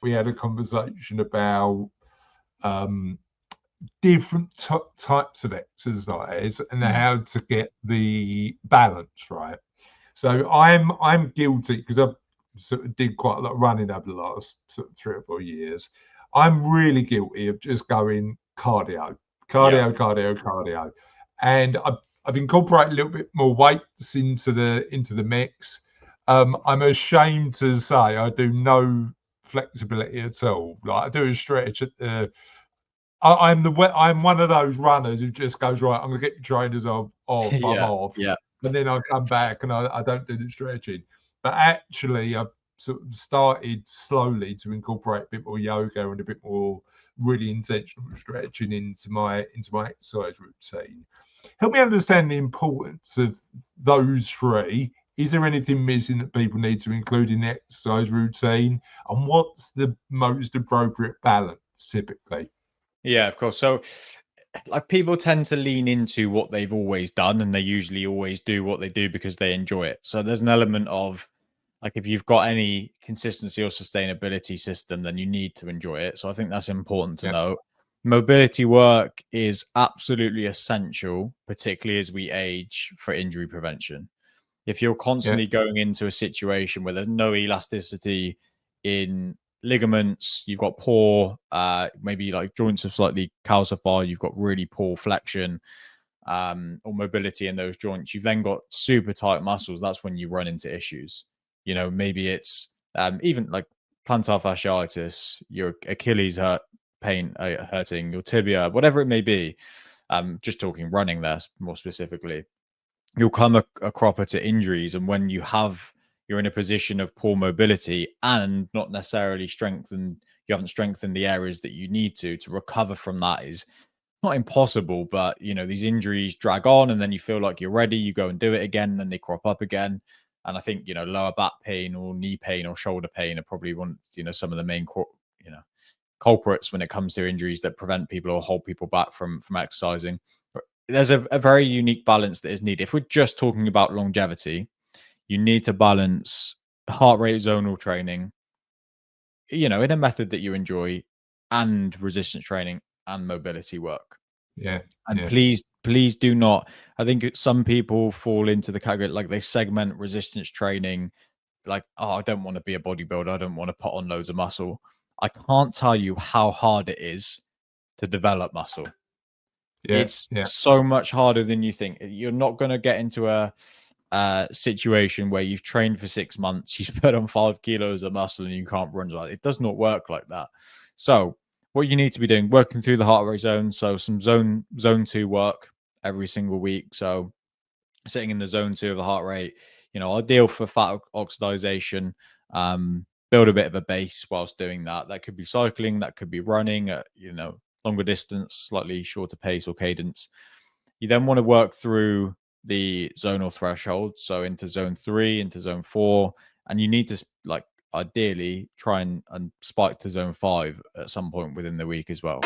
we had a conversation about different types of exercise and how to get the balance right. So I'm guilty because I've sort of did quite a lot of running over the last sort of 3 or 4 years. I'm really guilty of just going cardio, Yeah. cardio, and I've incorporated a little bit more weights into the mix. I'm ashamed to say I do no flexibility at all. Like I do a stretch at the. I'm one of those runners who just goes, right, I'm gonna get your trainers off, I'm Yeah. off, Yeah. and then I come back and I don't do the stretching. But actually, I've sort of started slowly to incorporate a bit more yoga and a bit more really intentional stretching into my exercise routine. Help me understand the importance of those three. Is there anything missing that people need to include in the exercise routine? And what's the most appropriate balance typically? Yeah, of course. So, like, people tend to lean into what they've always done, and they usually always do what they do because they enjoy it. So there's an element of, like, if you've got any consistency or sustainability system, then you need to enjoy it. So I think that's important to Yeah, know. Mobility work is absolutely essential, particularly as we age, for injury prevention. If you're yeah, constantly going into a situation where there's no elasticity in ligaments, you've got poor, maybe like joints have slightly calcified, you've got really poor flexion, or mobility in those joints, you've then got super tight muscles. That's when you run into issues. Maybe it's even like plantar fasciitis, your Achilles hurting, your tibia, whatever it may be. Just talking running there more specifically, you'll come a cropper to injuries, and when you're in a position of poor mobility and not necessarily you haven't strengthened the areas that you need to recover from that is not impossible. But these injuries drag on, and then you feel like you're ready, you go and do it again, and then they crop up again. And I think lower back pain or knee pain or shoulder pain are probably some of the main culprits when it comes to injuries that prevent people or hold people back from exercising. There's a very unique balance that is needed. If we're just talking about longevity, you need to balance heart rate zonal training, in a method that you enjoy, and resistance training and mobility work. yeah, And yeah, please do not. I think some people fall into the category, like, they segment resistance training like, oh, I don't want to be a bodybuilder, I don't want to put on loads of muscle. I can't tell you how hard it is to develop muscle. yeah, It's yeah, so much harder than you think. You're not going to get into a situation where you've trained for 6 months, you've put on 5 kilos of muscle, and you can't run. It does not work like that. So what you need to be doing, working through the heart rate zone. So some zone 2 work every single week. So sitting in the zone 2 of the heart rate, ideal for fat oxidation. Build a bit of a base whilst doing that. That could be cycling, that could be running at longer distance, slightly shorter pace or cadence. You then want to work through the zonal threshold, so into zone 3, into zone 4, and you need to ideally try and spike to zone 5 at some point within the week as well.